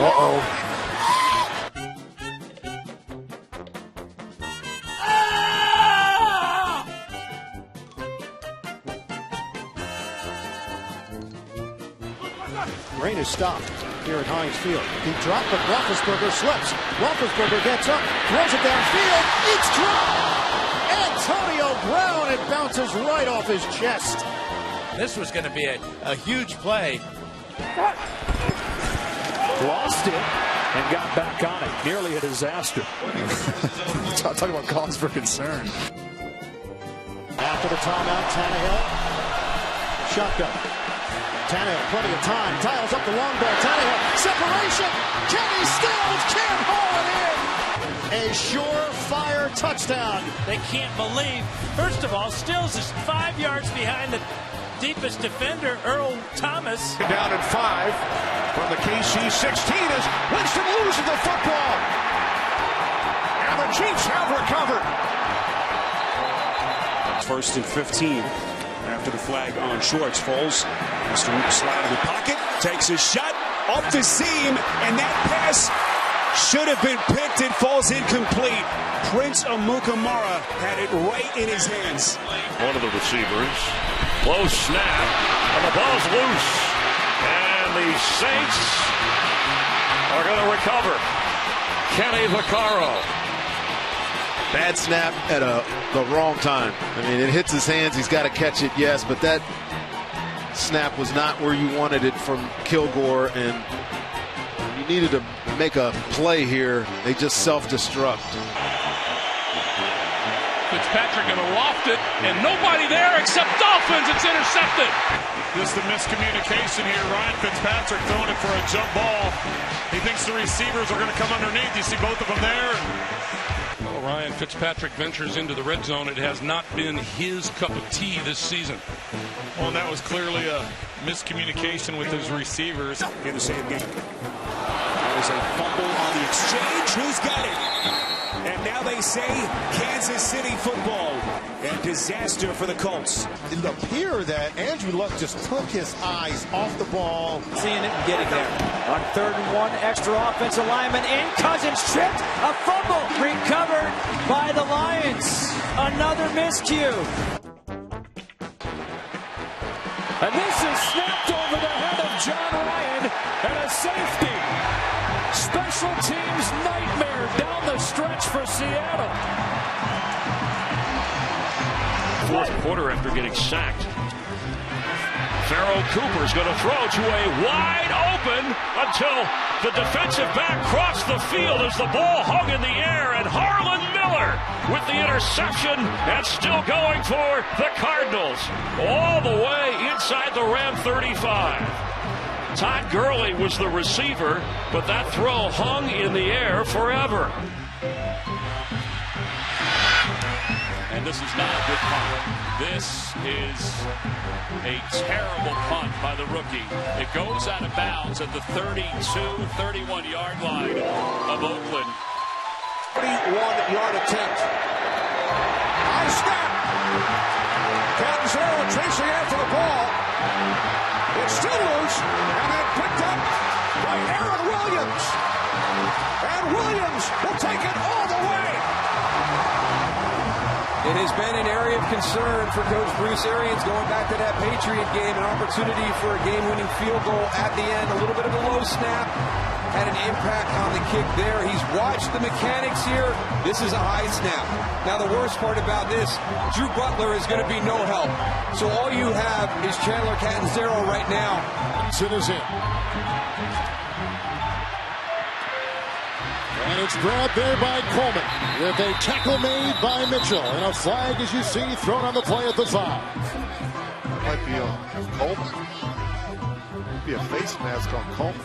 Rain is stopped here at Heinz Field. He dropped, but Roethlisberger slips. Roethlisberger gets up, throws it downfield. It's dropped! Antonio Brown, it bounces right off his chest. This was going to be a huge play. Lost it and got back on it. Nearly a disaster. Talk about cause for concern. After the timeout, Tannehill. Shotgun. Tannehill, plenty of time. Tiles up the long ball. Tannehill, separation. Kenny Stills can't haul it in. A surefire touchdown. They can't believe. First of all, Stills is 5 yards behind the deepest defender, Earl Thomas. Down at 5 from the KC 16 as Winston loses the football. And the Chiefs have recovered. First and 15 after the flag on Schwartz. Foles has to slide in the pocket, takes a shot off the seam, and that pass should have been picked. It falls incomplete. Prince Amukamara had it right in his hands. One of the receivers, close snap, and the ball's loose. And the Saints are going to recover. Kenny Vaccaro. Bad snap at the wrong time. I mean, it hits his hands. He's got to catch it, yes, but that snap was not where you wanted it from Kilgore, and you needed to make a play here. They just self-destruct. Fitzpatrick going to loft it, and nobody there except Dolphins. It's intercepted. Just the miscommunication here. Ryan Fitzpatrick throwing it for a jump ball. He thinks the receivers are going to come underneath. You see both of them there. Well, Ryan Fitzpatrick ventures into the red zone. It has not been his cup of tea this season. Well, that was clearly a miscommunication with his receivers. In the same game. There's a fumble on the exchange. Who's got it? And now they say Kansas City football. And disaster for the Colts. It appeared that Andrew Luck just took his eyes off the ball. Seeing it and getting there. On 3rd and 1, extra offensive lineman in. Cousins tripped. A fumble recovered by the Lions. Another miscue. And this is snapped over the head of John Ryan and a safety. Special teams nightmare down the stretch for Seattle. Fourth quarter after getting sacked. Pharaoh Cooper's going to throw to a wide open until the defensive back crossed the field as the ball hung in the air, and Harlan Miller with the interception and still going for the Cardinals all the way inside the Ram 35. Todd Gurley was the receiver, but that throw hung in the air forever. And this is not a good punt. This is a terrible punt by the rookie. It goes out of bounds at the 31-yard line of Oakland. 31-yard attempt. High snap. Catanzaro chasing after the ball. It's still loose, and then picked up by Aaron Williams. And Williams will take it all the way. It has been an area of concern for Coach Bruce Arians going back to that Patriot game. An opportunity for a game-winning field goal at the end. A little bit of a low snap. Had an impact on the kick there. He's watched the mechanics here. This is a high snap. Now the worst part about this, Drew Butler is going to be no help. So all you have is Chandler Catanzaro right now. It is in. And it's grabbed there by Coleman with a tackle made by Mitchell. And a flag, as you see, thrown on the play at the 5. Might be on Coleman. Might be a face mask on Coleman.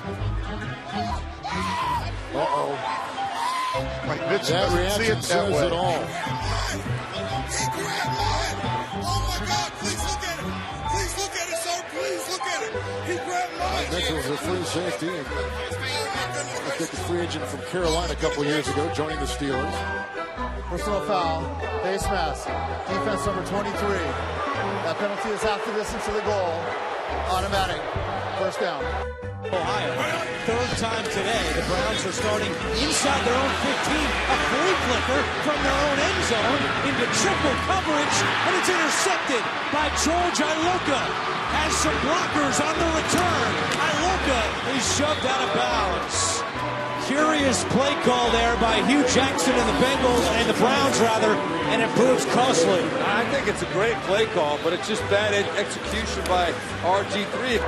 Like Mitchell that reaction see it says that it all. He grabbed mine. Oh my God, please look at it. Please look at it, sir. Please look at it. He grabbed mine. Mitchell's a free safety. And I think the free agent from Carolina a couple years ago, joining the Steelers. Personal foul, face mask, defense number 23. That penalty is half the distance to the goal. Automatic. First down. Ohio. Third time today, the Browns are starting inside their own 15. A flea flicker from their own end zone into triple coverage, and it's intercepted by George Iloka. Has some blockers on the return. Iloka is shoved out of bounds. Curious play call there by Hugh Jackson and the Bengals, and the Browns rather, and it proves costly. I think it's a great play call, but it's just bad execution by RG3.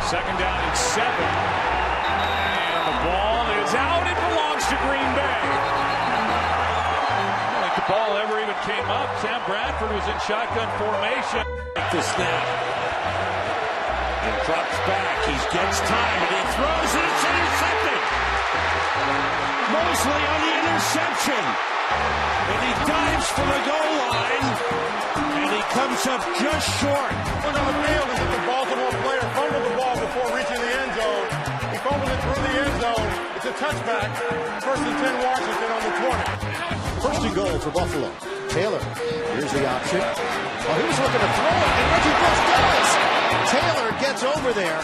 Second down and 7. And the ball is out. It belongs to Green Bay. I don't think the ball ever even came up. Sam Bradford was in shotgun formation. The snap. And drops back. He gets time and he throws it. It's intercepted. Mosley on the interception. And he dives for the goal line. And he comes up just short. Look on the field as if the Baltimore player fumbled the ball before reaching the end zone. He fumbled it through the end zone. It's a touchback. First and 10 Washington on the 20. First and goal for Buffalo. Taylor, here's the option. Oh, he was looking to throw it, and Reggie Bush does. Taylor gets over there.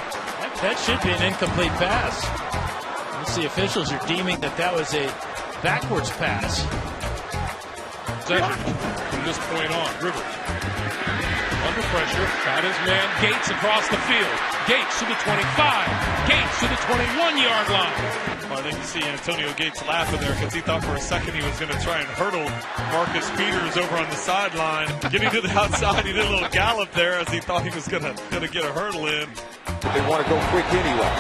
That should be an incomplete pass. The officials are deeming that was a backwards pass. From this point on, Rivers under pressure, got his man Gates across the field. Gates to the 25. Gates to the 21-yard line. I think you see Antonio Gates laughing there because he thought for a second he was going to try and hurdle Marcus Peters over on the sideline. Getting to the outside, he did a little gallop there as he thought he was going to get a hurdle in. But they want to go quick anyway.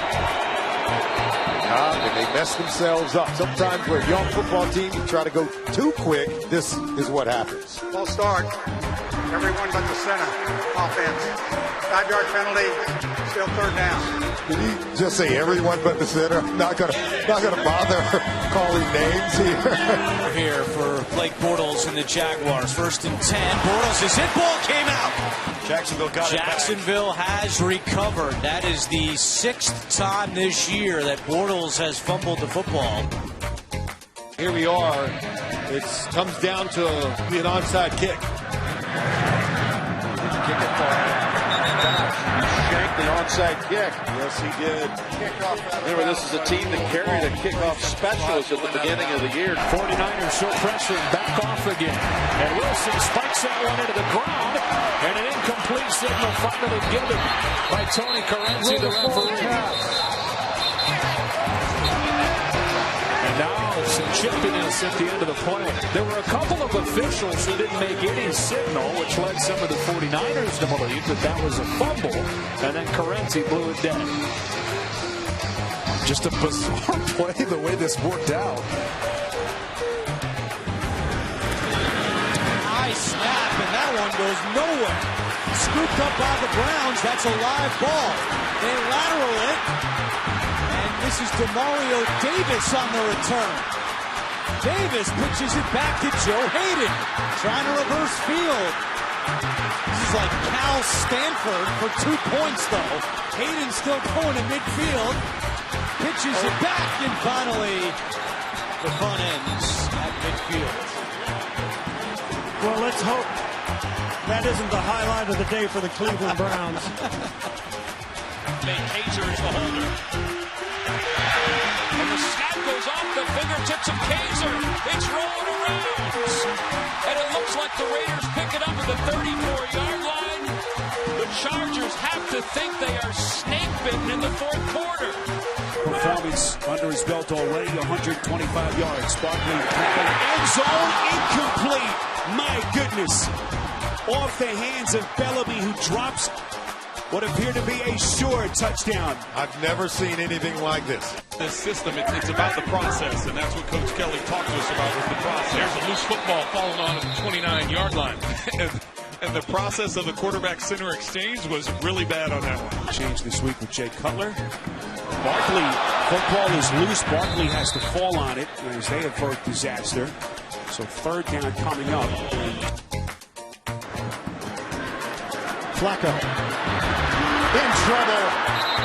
And they mess themselves up. Sometimes with a young football team, you try to go too quick. This is what happens. Full start. Everyone but the center. Offense. 5-yard penalty. Still third down. Did you just say everyone but the center? Not gonna bother calling names here. Here for Blake Bortles and the Jaguars. First and 10. Bortles is hit. Ball came out. Jacksonville got it back. Jacksonville has recovered. That is the 6th time this year that Bortles has fumbled the football. Here we are. It comes down to an onside kick. Kick it far. Shanked the onside kick. Yes, he did. Remember, this is a team that carried a kickoff specialist at the beginning of the year. 49ers show pressure and back off again. And Wilson spikes that one into the ground. And an incomplete signal finally given by Tony Carenzi, the referee. And now some chippiness at the end of the play. There were a couple of officials who didn't make any signal, which led some of the 49ers to believe that was a fumble. And then Carenzi blew it dead. Just a bizarre play the way this worked out. High snap, and that one goes nowhere. Scooped up by the Browns. That's a live ball. They lateral it. And this is Demario Davis on the return. Davis pitches it back to Joe Hayden. Trying to reverse field. This is like Cal Stanford for 2 points, though. Hayden still going to midfield. Pitches it back, and finally the fun ends at midfield. Well, let's hope that isn't the highlight of the day for the Cleveland Browns. Kaiser is the holder. And the snap goes off the fingertips of Kaiser. It's rolling around. And it looks like the Raiders pick it up at the 34-yard line. The Chargers have to think they are snake bitten in the fourth quarter. Performance under his belt already, 125 yards. Barkley, end zone, incomplete. My goodness. Off the hands of Bellamy, who drops what appeared to be a sure touchdown. I've never seen anything like this. This system, it's about the process, and that's what Coach Kelly talked to us about with the process. There's a loose football falling on the 29-yard line. And the process of the quarterback center exchange was really bad on that one. Change this week with Jay Cutler. Barkley, football is loose. Barkley has to fall on it as they avert disaster. So third down coming up. Flacco in trouble,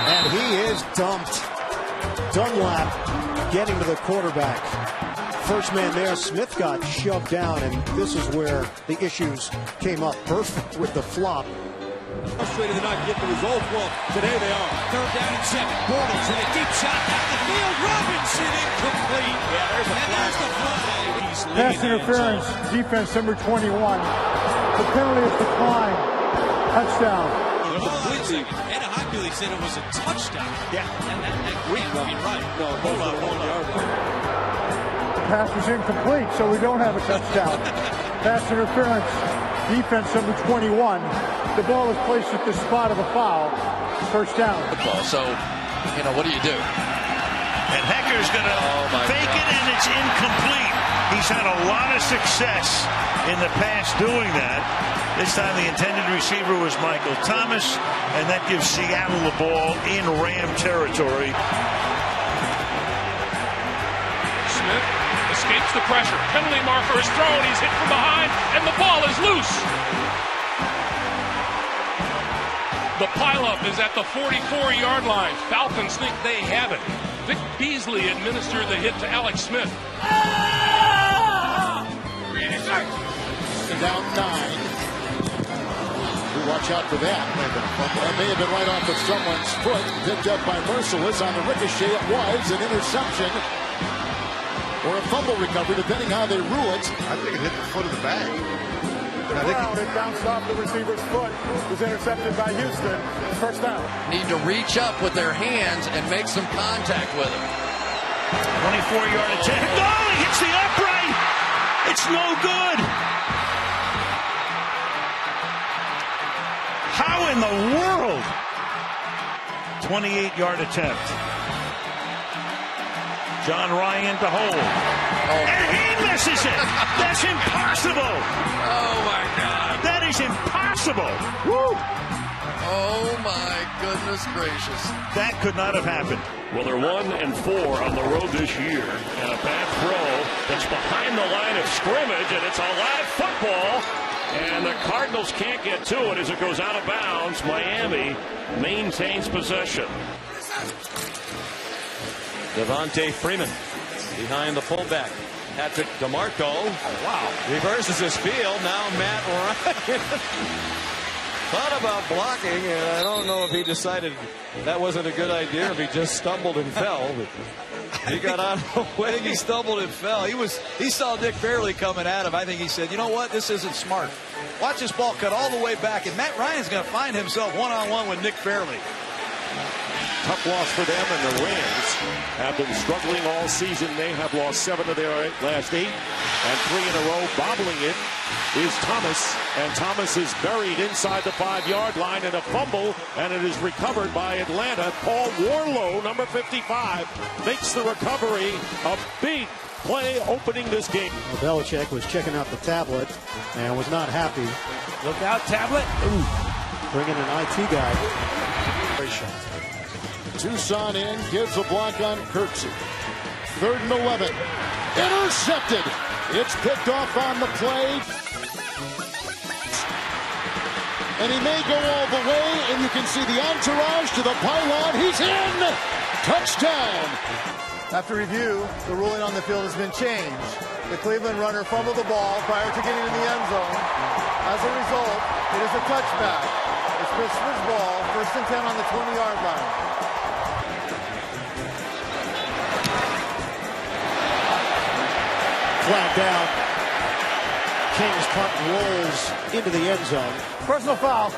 and he is dumped. Dunlap getting to the quarterback. First man there, Smith got shoved down, and this is where the issues came up. Perfect with the flop. Frustrated to not get the results. Well, today they are. 3rd down and 7. Bortles with a deep shot down the field. Robinson incomplete. Yeah, there's the flag. Pass interference, defense number 21. The penalty is declined. Touchdown. Ed Hockley said it was a touchdown. Yeah. And that great run. Right. No, hold on, 1 yard line. The pass was incomplete, so we don't have a touchdown. Pass interference, defense number 21. The ball was placed at the spot of a foul. 1st down. So, what do you do? And Hecker's going to fake it, and it's incomplete. He's had a lot of success in the past doing that. This time the intended receiver was Michael Thomas, and that gives Seattle the ball in Ram territory. Smith escapes the pressure. Penalty marker is thrown. He's hit from behind, and the ball is loose. The pileup is at the 44-yard line. Falcons think they have it. Vic Beasley administered the hit to Alex Smith. Down 9. Watch out for that. That may have been right off of someone's foot. Picked up by Merciless on the ricochet. It was an interception or a fumble recovery, depending how they rule it. I think it hit the foot of the bag. It bounced off the receiver's foot. Was intercepted by Houston. 1st down. Need to reach up with their hands and make some contact with him. 24-yard attempt. Oh, he hits the upright. It's no good. How in the world? 28-yard attempt. John Ryan to hold. And he misses it. That's impossible. Oh, my God. That is impossible. Woo. Oh, my goodness gracious. That could not have happened. Well, they're 1-4 on the road this year. And a bad throw that's behind the line of scrimmage, and it's a live football. And the Cardinals can't get to it as it goes out of bounds. Miami maintains possession. Devontae Freeman behind the fullback. Patrick DeMarco. Wow. Reverses his field. Now Matt Ryan. Thought about blocking, and I don't know if he decided that wasn't a good idea or if he just stumbled and fell. But he got out of the way. I think he stumbled and fell. He saw Nick Fairley coming at him. I think he said, you know what? This isn't smart. Watch this ball cut all the way back, and Matt Ryan's going to find himself one-on-one with Nick Fairley. Tough loss for them, and the Rams have been struggling all season. They have lost 7 of their last 8, and 3 in a row. Bobbling it is Thomas, and Thomas is buried inside the 5-yard line in a fumble, and it is recovered by Atlanta. Paul Warlow, number 55, makes the recovery. A big play opening this game. Well, Belichick was checking out the tablet and was not happy. Look out, tablet. Ooh. Bringing an IT guy. Tucson in, gives a block on Kirksey. 3rd and 11. Intercepted. It's picked off on the play. And he may go all the way, and you can see the entourage to the pylon. He's in! Touchdown! After review, the ruling on the field has been changed. The Cleveland runner fumbled the ball prior to getting in the end zone. As a result, it is a touchback. It's Christopher's ball, 1st and 10 on the 20-yard line. Flag down. King's punt rolls into the end zone. Personal foul.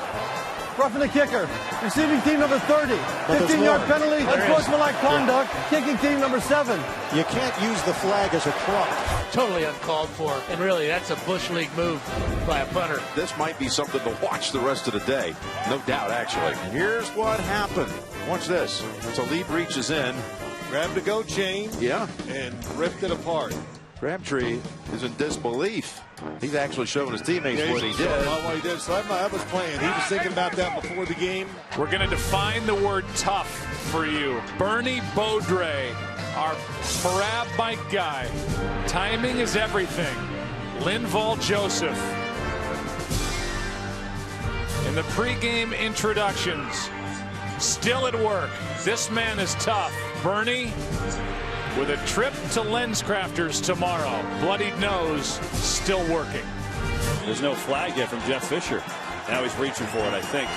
Roughing the kicker. Receiving team number 30. 15-yard penalty. Unsportsmanlike conduct. Kicking team number 7. You can't use the flag as a club. Totally uncalled for. And really, that's a Bush League move by a punter. This might be something to watch the rest of the day. No doubt, actually. Here's what happened. Watch this. So lead reaches in. Grabbed the goat chain. Yeah. And ripped it apart. Crabtree is in disbelief. He's actually showing his teammates what he did. What he did. So I was playing. He was thinking about that before the game. We're going to define the word tough for you. Bernie Beaudre, our Parab bike guy. Timing is everything. Linval Joseph. In the pregame introductions, still at work. This man is tough. Bernie, with a trip to LensCrafters tomorrow. Bloodied nose, still working. There's no flag yet from Jeff Fisher. Now he's reaching for it, I think.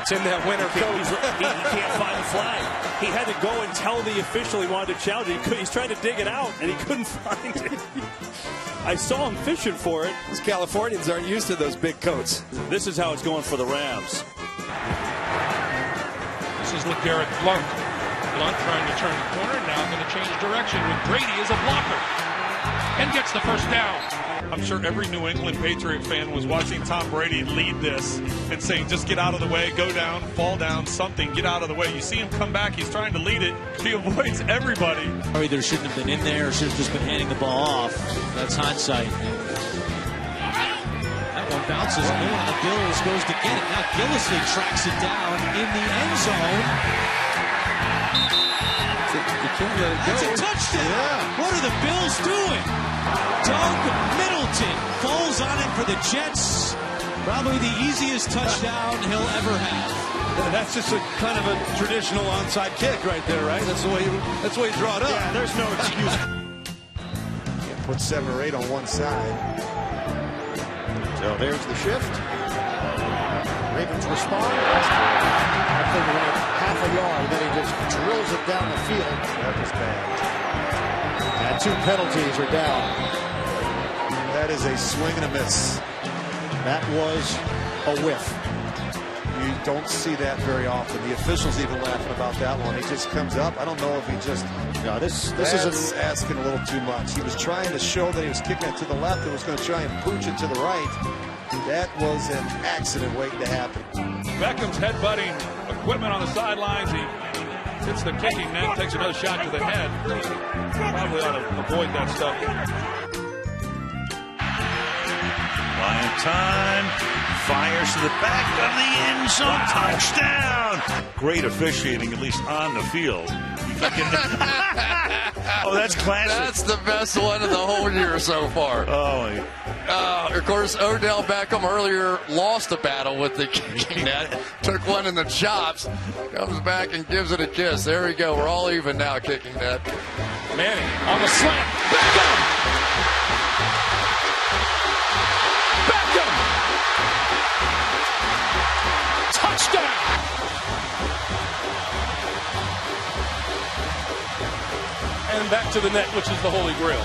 It's in that winter coat. He can't find the flag. He had to go and tell the official he wanted to challenge it. He's trying to dig it out, and he couldn't find it. I saw him fishing for it. These Californians aren't used to those big coats. This is how it's going for the Rams. This is LeGarrette Blount. Blount trying to turn the corner, now going to change direction with Brady as a blocker. And gets the first down. I'm sure every New England Patriot fan was watching Tom Brady lead this and saying, just get out of the way, go down, fall down, something, get out of the way. You see him come back, he's trying to lead it. He avoids everybody. Or either shouldn't have been in there or should have just been handing the ball off. That's hindsight. That one bounces low on the Bills, goes to get it. Now Gillislee tracks it down in the end zone. You can't let it go. It's a touchdown. Yeah. What are the Bills doing? Doug Middleton falls on it for the Jets. Probably the easiest touchdown he'll ever have. That's just a kind of a traditional onside kick right there, right? That's the way you draw it up. Yeah, there's no excuse. Put 7 or 8 on one side. So there's the shift. Ravens respond. I think about half a yard, then he just drills it down the field. That was bad. And 2 penalties are down. That is a swing and a miss. That was a whiff. You don't see that very often. The officials even laughing about that one. He just comes up. I don't know if he just... No, this isn't asking a little too much. He was trying to show that he was kicking it to the left and was going to try and pooch it to the right. That was an accident waiting to happen. Beckham's headbutting equipment on the sidelines. He hits the kicking net, takes another shot to the head. Probably ought to avoid that stuff. Lion time. Fires to the back of the end zone. Touchdown. Great officiating, at least on the field. Oh, that's classic. That's the best one of the whole year so far. Oh, of course, Odell Beckham earlier lost a battle with the kicking net. Took one in the chops. Comes back and gives it a kiss. There we go. We're all even now, kicking net. Manning on the slant. Beckham! Beckham! Touchdown! And back to the net, which is the Holy Grail.